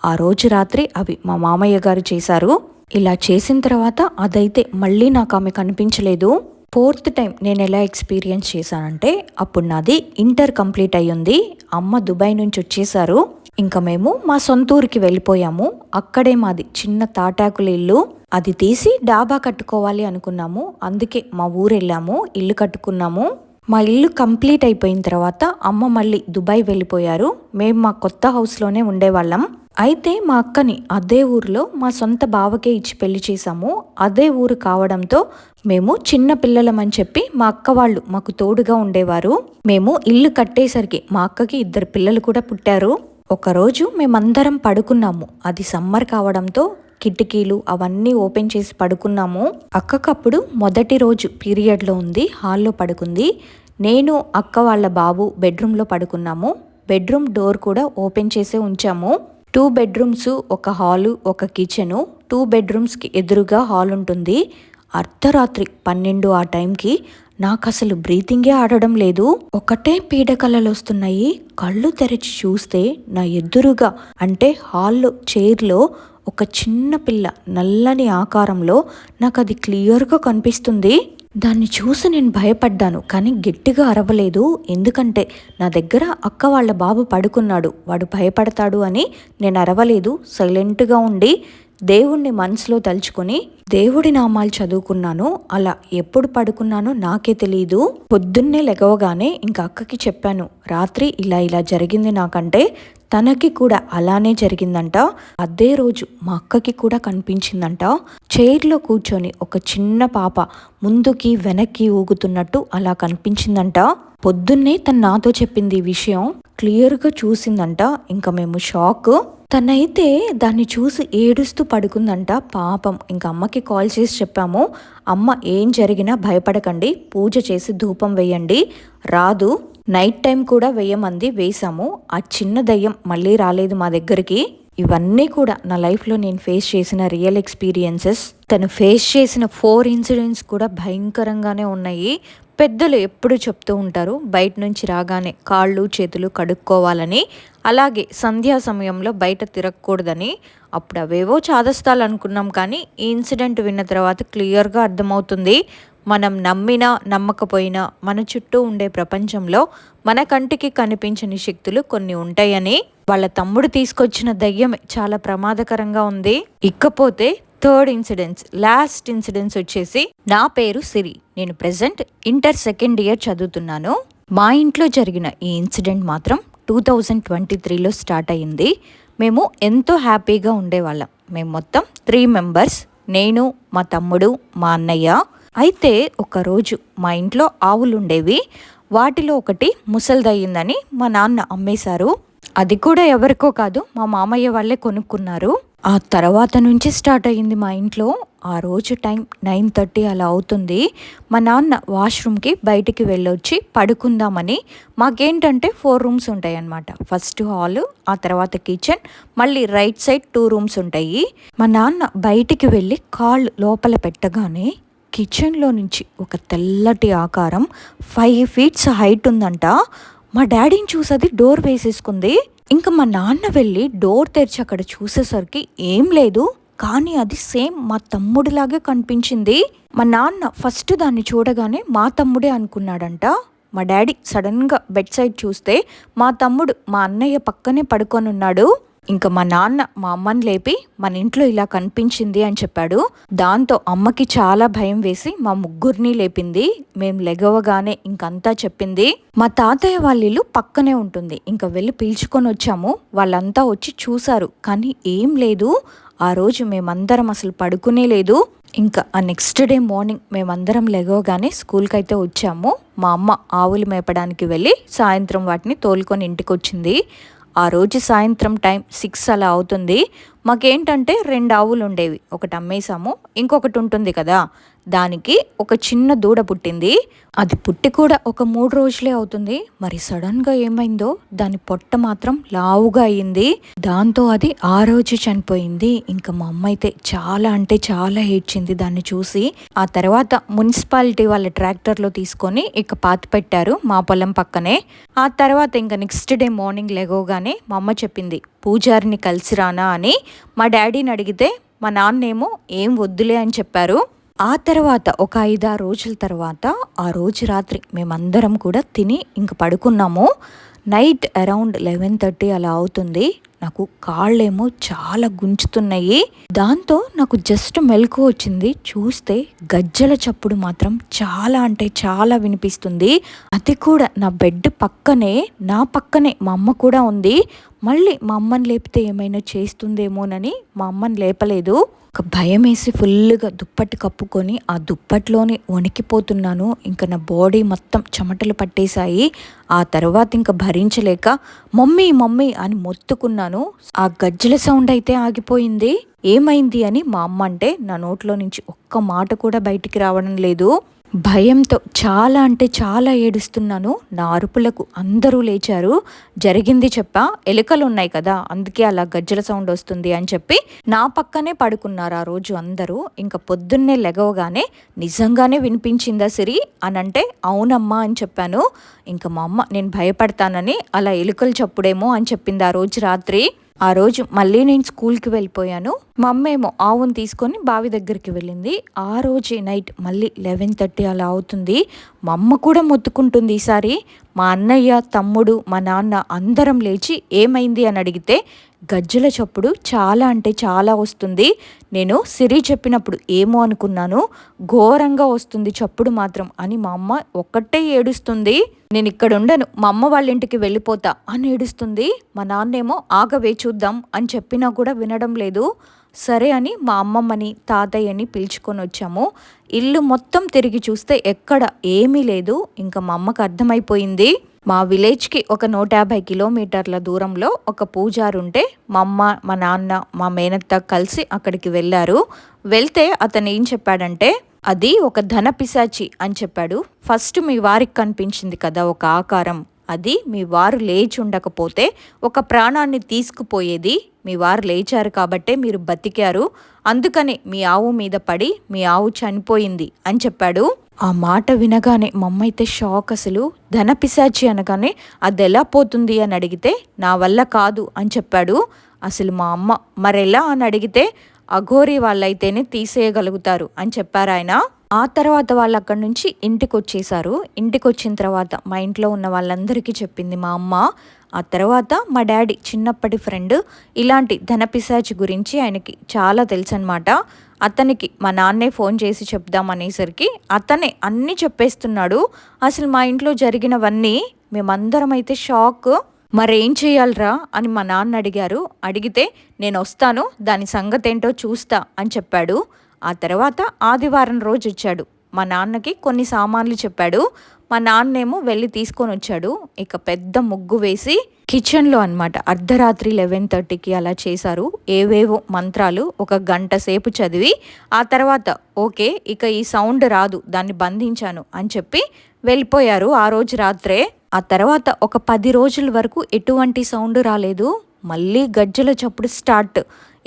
ఆ రోజు రాత్రి అవి మా మామయ్య గారు చేశారు. ఇలా చేసిన తర్వాత అదైతే మళ్ళీ నాకు ఆమె కనిపించలేదు. 4th టైం నేను ఎలా ఎక్స్పీరియన్స్ చేశానంటే, అప్పుడు నాది ఇంటర్ కంప్లీట్ అయ్యింది. అమ్మ దుబాయ్ నుంచి వచ్చేసారు. ఇంకా మేము మా సొంత ఊరికి వెళ్ళిపోయాము. అక్కడే మాది చిన్న తాటాకుల ఇల్లు. అది తీసి డాబా కట్టుకోవాలి అనుకున్నాము. అందుకే మా ఊరు వెళ్ళాము, ఇల్లు కట్టుకున్నాము. మా ఇల్లు కంప్లీట్ అయిపోయిన తర్వాత అమ్మ మళ్ళీ దుబాయ్ వెళ్ళిపోయారు. మేము మా కొత్త హౌస్లోనే ఉండేవాళ్ళం. అయితే మా అక్కని అదే ఊరిలో మా సొంత బావకే ఇచ్చి పెళ్లి చేశాము. అదే ఊరు కావడంతో మేము చిన్న పిల్లలమని చెప్పి మా అక్క వాళ్ళు మాకు తోడుగా ఉండేవారు. మేము ఇల్లు కట్టేసరికి మా అక్కకి 2 పిల్లలు కూడా పుట్టారు. ఒకరోజు మేమందరం పడుకున్నాము. అది సమ్మర్ కావడంతో కిటికీలు అవన్నీ ఓపెన్ చేసి పడుకున్నాము. అక్కకప్పుడు మొదటి రోజు పీరియడ్లో ఉంది, హాల్లో పడుకుంది. నేను అక్క వాళ్ళ బాబు బెడ్రూమ్లో పడుకున్నాము. బెడ్రూమ్ డోర్ కూడా ఓపెన్ చేసే ఉంచాము. 2 బెడ్రూమ్స్, ఒక హాలు, ఒక కిచెను. 2 బెడ్రూమ్స్కి ఎదురుగా హాల్ ఉంటుంది. అర్ధరాత్రి 12 ఆ టైంకి నాకు అసలు బ్రీతింగే ఆడడం లేదు. ఒకటే పీడకలలు వస్తున్నాయి. కళ్ళు తెరిచి చూస్తే నా ఎదురుగా అంటే హాల్లో చైర్లో ఒక చిన్న పిల్ల నల్లని ఆకారంలో నాకు అది క్లియర్గా కనిపిస్తుంది. దాన్ని చూసి నేను భయపడ్డాను, కానీ గట్టిగా అరవలేదు. ఎందుకంటే నా దగ్గర అక్క వాళ్ళ బాబు పడుకున్నాడు, వాడు భయపడతాడు అని నేను అరవలేదు. సైలెంట్గా ఉండి దేవుణ్ణి మనసులో తలుచుకొని దేవుడి నామాలు చదువుకున్నాను. అలా ఎప్పుడు పడుకున్నానో నాకే తెలియదు. పొద్దున్నే లెగవగానే ఇంకా అక్కకి చెప్పాను, రాత్రి ఇలా ఇలా జరిగింది నాకంటే. తనకి కూడా అలానే జరిగిందంట. అదే రోజు మా అక్కకి కూడా కనిపించిందంట. చైర్లో కూర్చొని ఒక చిన్న పాప ముందుకి వెనక్కి ఊగుతున్నట్టు అలా కనిపించిందంట. పొద్దున్నే తను నాతో చెప్పింది ఈ విషయం. క్లియర్గా చూసిందంట. ఇంకా మేము షాక్. తనైతే దాన్ని చూసి ఏడుస్తూ పడుకుందంట పాపం. ఇంకా అమ్మకి కాల్ చేసి చెప్పాము, అమ్మ ఏం జరిగినా భయపడకండి, పూజ చేసి ధూపం వేయండి, రాదు. నైట్ టైం కూడా వేయమంది, వేసాము. ఆ చిన్న దయ్యం మళ్ళీ రాలేదు మా దగ్గరికి. ఇవన్నీ కూడా నా లైఫ్లో నేను ఫేస్ చేసిన రియల్ ఎక్స్పీరియన్సెస్. తను ఫేస్ చేసిన 4 ఇన్సిడెంట్స్ కూడా భయంకరంగానే ఉన్నాయి. పెద్దలు ఎప్పుడు చెప్తూ ఉంటారు, బయట నుంచి రాగానే కాళ్ళు చేతులు కడుక్కోవాలని, అలాగే సంధ్యా సమయంలో బయట తిరగకూడదని. అప్పుడు అవేవో చాదస్తాలు అనుకున్నాం, కానీ ఈ ఇన్సిడెంట్ విన్న తర్వాత క్లియర్గా అర్థమవుతుంది, మనం నమ్మినా నమ్మకపోయినా మన చుట్టూ ఉండే ప్రపంచంలో మన కంటికి కనిపించని శక్తులు కొన్ని ఉంటాయని. వాళ్ళ తమ్ముడు తీసుకొచ్చిన దయ్యం చాలా ప్రమాదకరంగా ఉంది. ఇకపోతే 3rd ఇన్సిడెంట్స్, లాస్ట్ ఇన్సిడెంట్స్ వచ్చేసి, నా పేరు సిరి, నేను ప్రెజెంట్ ఇంటర్ 2nd ఇయర్ చదువుతున్నాను. మా ఇంట్లో జరిగిన ఈ ఇన్సిడెంట్ మాత్రం 2023లో స్టార్ట్ అయ్యింది. మేము ఎంతో హ్యాపీగా ఉండేవాళ్ళం. మేము మొత్తం 3 మెంబర్స్, నేను, మా తమ్ముడు, మా అన్నయ్య. అయితే ఒకరోజు మా ఇంట్లో ఆవులు ఉండేవి. వాటిలో ఒకటి ముసలిదయ్యిందని మా నాన్న అమ్మేశారు. అది కూడా ఎవరికో కాదు, మా మామయ్య వాళ్ళే కొనుక్కున్నారు. ఆ తర్వాత నుంచి స్టార్ట్ అయ్యింది మా ఇంట్లో. ఆ రోజు టైం 9:30 అలా అవుతుంది. మా నాన్న వాష్రూమ్కి బయటికి వెళ్ళొచ్చి పడుకుందామని, మాకేంటంటే 4 రూమ్స్ ఉంటాయి అన్నమాట. ఫస్ట్ హాల్, ఆ తర్వాత కిచెన్, మళ్ళీ రైట్ సైడ్ 2 రూమ్స్ ఉంటాయి. మా నాన్న బయటికి వెళ్ళి కాళ్ళు లోపల పెట్టగానే కిచెన్లో నుంచి ఒక తెల్లటి ఆకారం 5 ఫీట్స్ హైట్ ఉందంట. మా డాడీని చూసేది డోర్ వేసేసుకుంది. ఇంకా మా నాన్న వెళ్ళి డోర్ తెరిచి అక్కడ చూసేసరికి ఏం లేదు, కానీ అది సేమ్ మా తమ్ముడిలాగే కనిపించింది. మా నాన్న ఫస్ట్ దాన్ని చూడగానే మా తమ్ముడే అనుకున్నాడంట. మా డాడీ సడన్గా బెడ్ సైడ్ చూస్తే మా తమ్ముడు మా అన్నయ్య పక్కనే పడుకొని ఉన్నాడు. ఇంకా మా నాన్న మా అమ్మని లేపి మన ఇంట్లో ఇలా కనిపించింది అని చెప్పాడు. దాంతో అమ్మకి చాలా భయం వేసి మా ముగ్గురిని లేపింది. మేము లెగవగానే ఇంకంతా చెప్పింది. మా తాతయ్య వాళ్ళ ఇల్లు పక్కనే ఉంటుంది. ఇంకా వెళ్ళి పిలుచుకొని వచ్చాము. వాళ్ళంతా వచ్చి చూశారు, కానీ ఏం లేదు. ఆ రోజు మేమందరం అసలు పడుకునే లేదు. ఇంకా ఆ నెక్స్ట్ డే మార్నింగ్ మేమందరం లెగవగానే స్కూల్కి అయితే వచ్చాము. మా అమ్మ ఆవులు మేపడానికి వెళ్ళి సాయంత్రం వాటిని తోలుకొని ఇంటికి వచ్చింది. ఆ రోజు సాయంత్రం టైం 6 అలా అవుతుంది. మాకేంటంటే 2 ఆవులు ఉండేవి. ఒకటి అమ్మేసాము, ఇంకొకటి ఉంటుంది కదా, దానికి ఒక చిన్న దూడ పుట్టింది. అది పుట్టి కూడా ఒక 3 రోజులే అవుతుంది. మరి సడన్గా ఏమైందో దాని పొట్ట మాత్రం లావుగా అయ్యింది. దాంతో అది ఆ రోజు చనిపోయింది. ఇంకా మా అమ్మ అయితే చాలా అంటే చాలా ఏడ్చింది దాన్ని చూసి. ఆ తర్వాత మున్సిపాలిటీ వాళ్ళ ట్రాక్టర్లో తీసుకొని ఇక పాతి పెట్టారు మా పొలం పక్కనే. ఆ తర్వాత ఇంకా నెక్స్ట్ డే మార్నింగ్ లెగవగానే మా అమ్మ చెప్పింది, పూజారిని కలిసి రానా అని. మా డాడీని అడిగితే మా నాన్నేమో ఏం వద్దులే అని చెప్పారు. ఆ తర్వాత ఒక 5-6 రోజుల తర్వాత ఆ రోజు రాత్రి మేమందరం కూడా తిని ఇంక పడుకున్నాము. నైట్ అరౌండ్ 11:30 అలా అవుతుంది. నాకు కాళ్ళేమో చాలా గుంజుతున్నాయి. దాంతో నాకు జస్ట్ మెలకువ వచ్చింది. చూస్తే గజ్జల చప్పుడు మాత్రం చాలా అంటే చాలా వినిపిస్తుంది. అది కూడా నా బెడ్ పక్కనే, నా పక్కనే మా అమ్మ కూడా ఉంది. మళ్ళీ మా అమ్మని లేపితే ఏమైనా చేస్తుందేమోనని మా అమ్మని లేపలేదు. ఒక భయం వేసి ఫుల్గా దుప్పటి కప్పుకొని ఆ దుప్పట్లోనే వణికిపోతున్నాను. ఇంకా నా బాడీ మొత్తం చెమటలు పట్టేశాయి. ఆ తర్వాత ఇంకా భరించలేక మమ్మీ మమ్మీ అని మొత్తుకున్నాను. ఆ గజ్జల సౌండ్ అయితే ఆగిపోయింది. ఏమైంది అని మా అమ్మ అంటే నా నోట్లో నుంచి ఒక్క మాట కూడా బయటికి రావడం లేదు. భయంతో చాలా అంటే చాలా ఏడుస్తున్నాను. నా అరుపులకు అందరూ లేచారు. జరిగింది చెప్పా, ఎలుకలు ఉన్నాయి కదా అందుకే అలా గజ్జల సౌండ్ వస్తుంది అని చెప్పి నా పక్కనే పడుకున్నారు ఆ రోజు అందరూ. ఇంకా పొద్దున్నే లెగవగానే నిజంగానే వినిపించిందా సిరి అని అంటే అవునమ్మా అని చెప్పాను. ఇంకా మా అమ్మ నేను భయపడతానని అలా ఎలుకలు చప్పుడేమో అని చెప్పింది ఆ రోజు రాత్రి. ఆ రోజు మళ్ళీ నేను స్కూల్కి వెళ్ళిపోయాను. మా అమ్మ ఏమో ఆవును తీసుకొని బావి దగ్గరికి వెళ్ళింది. ఆ రోజే నైట్ మళ్ళీ 11:30 అలా అవుతుంది. మా అమ్మ కూడా మొత్తుకుంటుంది ఈసారి. మా అన్నయ్య, తమ్ముడు, మా నాన్న అందరం లేచి ఏమైంది అని అడిగితే గజ్జల చప్పుడు చాలా అంటే చాలా వస్తుంది. నేను సిరి చెప్పినప్పుడు ఏమో అనుకున్నాను, ఘోరంగా వస్తుంది చప్పుడు మాత్రం అని మా అమ్మ ఒక్కటే ఏడుస్తుంది. నేను ఇక్కడ ఉండను, మా అమ్మ వాళ్ళ ఇంటికి వెళ్ళిపోతా అని ఏడుస్తుంది. మా నాన్నేమో ఆగవే చూద్దాం అని చెప్పినా కూడా వినడం లేదు. సరే అని మా అమ్మమ్మని తాతయ్యని పిలుచుకొని వచ్చాము. ఇల్లు మొత్తం తిరిగి చూస్తే ఎక్కడ ఏమీ లేదు. ఇంకా మా అమ్మకు అర్థమైపోయింది. మా విలేజ్కి ఒక 150 కిలోమీటర్ల దూరంలో ఒక పూజారు ఉంటే మా అమ్మ, మా నాన్న, మా మేనత్త కలిసి అక్కడికి వెళ్ళారు. వెళ్తే అతను ఏం చెప్పాడంటే అది ఒక ధన పిశాచి అని చెప్పాడు. ఫస్ట్ మీ వారికి కనిపించింది కదా ఒక ఆకారం, అది మీ వారు లేచి ఉండకపోతే ఒక ప్రాణాన్ని తీసుకుపోయేది. మీ వారు లేచారు కాబట్టే మీరు బతికారు, అందుకని మీ ఆవు మీద పడి మీ ఆవు చనిపోయింది అని చెప్పాడు. ఆ మాట వినగానే మా అమ్మ అయితే షాక్. అసలు ధనపిశాచి అనగానే అది ఎలా పోతుంది అని అడిగితే నా వల్ల కాదు అని చెప్పాడు. అసలు మా అమ్మ మరెలా అని అడిగితే అఘోరి వాళ్ళైతేనే తీసేయగలుగుతారు అని చెప్పారు ఆయన. ఆ తర్వాత వాళ్ళు అక్కడి నుంచి ఇంటికి వచ్చేసారు. ఇంటికి వచ్చిన తర్వాత మా ఇంట్లో ఉన్న వాళ్ళందరికీ చెప్పింది మా అమ్మ. ఆ తర్వాత మా డాడీ చిన్నప్పటి ఫ్రెండ్ ఇలాంటి ధనపిశాచి గురించి ఆయనకి చాలా తెలుసు అనమాట. అతనికి మా నాన్నే ఫోన్ చేసి చెప్దామనేసరికి అతనే అన్నీ చెప్పేస్తున్నాడు. అసలు మా ఇంట్లో జరిగినవన్నీ మేమందరం అయితే షాక్. మరేం చేయాలరా అని మా నాన్న అడిగారు. అడిగితే నేను వస్తాను, దాని సంగతి ఏంటో చూస్తా అని చెప్పాడు. ఆ తర్వాత ఆదివారం రోజు వచ్చాడు. మా నాన్నకి కొన్ని సామాన్లు చెప్పాడు. మా నాన్నేమో వెళ్ళి తీసుకొని వచ్చాడు. ఇక పెద్ద ముగ్గు వేసి కిచెన్లో అనమాట అర్ధరాత్రి 11:30కి అలా చేశారు. ఏవేవో మంత్రాలు ఒక గంట సేపు చదివి ఆ తర్వాత ఓకే ఇక ఈ సౌండ్ రాదు, దాన్ని బంధించాను అని చెప్పి వెళ్ళిపోయారు ఆ రోజు రాత్రే. ఆ తర్వాత ఒక 10 రోజుల వరకు ఎటువంటి సౌండ్ రాలేదు. మళ్ళీ గజ్జల చప్పుడు స్టార్ట్.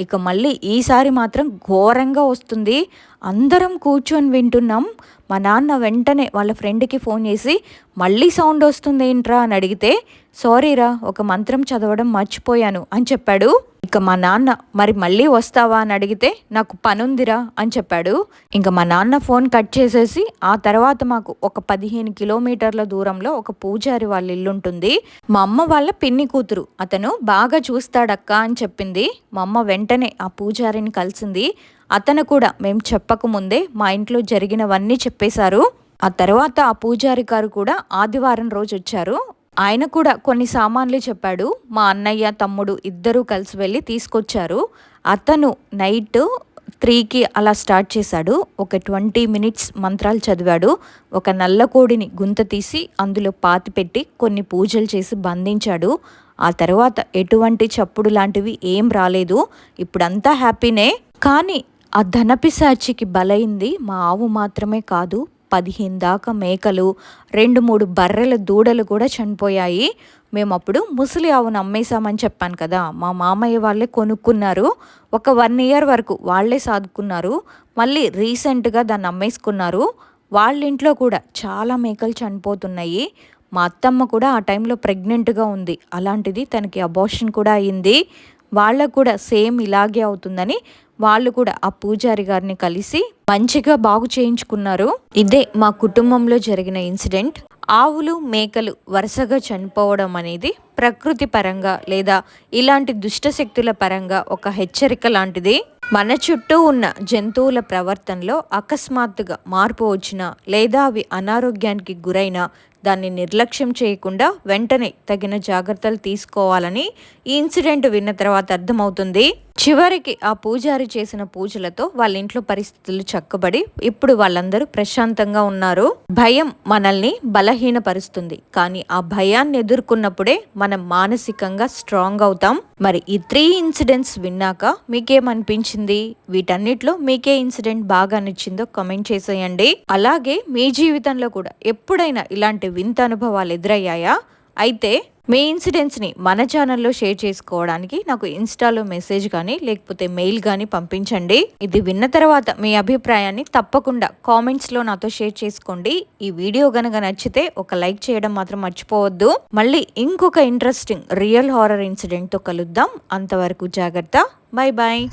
ఇక మళ్ళీ ఈసారి మాత్రం ఘోరంగా వస్తుంది. అందరం కూర్చొని వింటున్నాం. మా నాన్న వెంటనే వాళ్ళ ఫ్రెండ్కి ఫోన్ చేసి మళ్ళీ సౌండ్ వస్తుంది ఏంట్రా అని అడిగితే సారీరా ఒక మంత్రం చదవడం మర్చిపోయాను అని చెప్పాడు. ఇక మా నాన్న మరి మళ్ళీ వస్తావా అని అడిగితే నాకు పనుందిరా అని చెప్పాడు. ఇంకా మా నాన్న ఫోన్ కట్ చేసేసి ఆ తర్వాత మాకు ఒక 15 కిలోమీటర్ల దూరంలో ఒక పూజారి వాళ్ళ ఇల్లు ఉంటుంది. మా అమ్మ వాళ్ళ పిన్ని కూతురు, అతను బాగా చూస్తాడక్క అని చెప్పింది. మా అమ్మ వెంటనే ఆ పూజారిని కలిసింది. అతను కూడా మేము చెప్పకముందే మా ఇంట్లో జరిగినవన్నీ చెప్పేశారు. ఆ తర్వాత ఆ పూజారి గారు కూడా ఆదివారం రోజు వచ్చారు. ఆయన కూడా కొన్ని సామాన్లు చెప్పాడు. మా అన్నయ్య, తమ్ముడు ఇద్దరూ కలిసి వెళ్ళి తీసుకొచ్చారు. అతను నైట్ 3కి అలా స్టార్ట్ చేశాడు. ఒక 20 మినిట్స్ మంత్రాలు చదివాడు. ఒక నల్ల కోడిని గుంత తీసి అందులో పాతి పెట్టి కొన్ని పూజలు చేసి బంధించాడు. ఆ తర్వాత ఎటువంటి చప్పుడు లాంటివి ఏం రాలేదు. ఇప్పుడంతా హ్యాపీనే. కానీ ఆ ధనపిశాచికి బలైంది మా ఆవు మాత్రమే కాదు, 15 దాకా మేకలు, 2-3 బర్రెల దూడలు కూడా చనిపోయాయి. మేము అప్పుడు ముసలి ఆవును అమ్మేశామని చెప్పాను కదా, మా మామయ్య వాళ్ళే కొనుక్కున్నారు. ఒక 1 ఇయర్ వరకు వాళ్ళే సాదుకున్నారు. మళ్ళీ రీసెంట్గా దాన్ని అమ్మేసుకున్నారు. వాళ్ళ ఇంట్లో కూడా చాలా మేకలు చనిపోతున్నాయి. మా అత్తమ్మ కూడా ఆ టైంలో ప్రెగ్నెంట్గా ఉంది. అలాంటిది తనకి అబార్షన్ కూడా అయింది. వాళ్ళకు కూడా సేమ్ ఇలాగే అవుతుందని వాళ్ళు కూడా ఆ పూజారి గారిని కలిసి మంచిగా బాగు చేయించుకున్నారు. ఇదే మా కుటుంబంలో జరిగిన ఇన్సిడెంట్. ఆవులు మేకలు వరుసగా చనిపోవడం అనేది ప్రకృతి పరంగా లేదా ఇలాంటి దుష్టశక్తుల పరంగా ఒక హెచ్చరిక లాంటిది. మన చుట్టూ ఉన్న జంతువుల ప్రవర్తనలో అకస్మాత్తుగా మార్పు వచ్చినా లేదా అవి అనారోగ్యానికి గురైనా దాన్ని నిర్లక్ష్యం చేయకుండా వెంటనే తగిన జాగ్రత్తలు తీసుకోవాలని ఈ ఇన్సిడెంట్ విన్న తర్వాత అర్థమవుతుంది. చివరికి ఆ పూజారి చేసిన పూజలతో వాళ్ళ ఇంట్లో పరిస్థితులు చక్కబడి ఇప్పుడు వాళ్ళందరూ ప్రశాంతంగా ఉన్నారు. భయం మనల్ని బలహీనపరుస్తుంది, కానీ ఆ భయాన్ని ఎదుర్కొన్నప్పుడే మనం మానసికంగా స్ట్రాంగ్ అవుతాం. మరి ఈ 3 ఇన్సిడెంట్స్ విన్నాక మీకేమనిపించింది? వీటన్నిటిలో మీకే ఇన్సిడెంట్ బాగా నచ్చిందో కామెంట్ చేసేయండి. అలాగే మీ జీవితంలో కూడా ఎప్పుడైనా ఇలాంటి వింత అనుభవాలు ఎదురయ్యాయా? అయితే మీ ఇన్సిడెంట్స్ని మన ఛానల్లో షేర్ చేసుకోవడానికి నాకు ఇన్స్టాలో మెసేజ్ కానీ లేకపోతే మెయిల్ కానీ పంపించండి. ఇది విన్న తర్వాత మీ అభిప్రాయాన్ని తప్పకుండా కామెంట్స్లో నాతో షేర్ చేసుకోండి. ఈ వీడియో కనుక నచ్చితే ఒక లైక్ చేయడం మాత్రం మర్చిపోవద్దు. మళ్ళీ ఇంకొక ఇంట్రెస్టింగ్ రియల్ హారర్ ఇన్సిడెంట్తో కలుద్దాం. అంతవరకు జాగ్రత్త. Bye bye.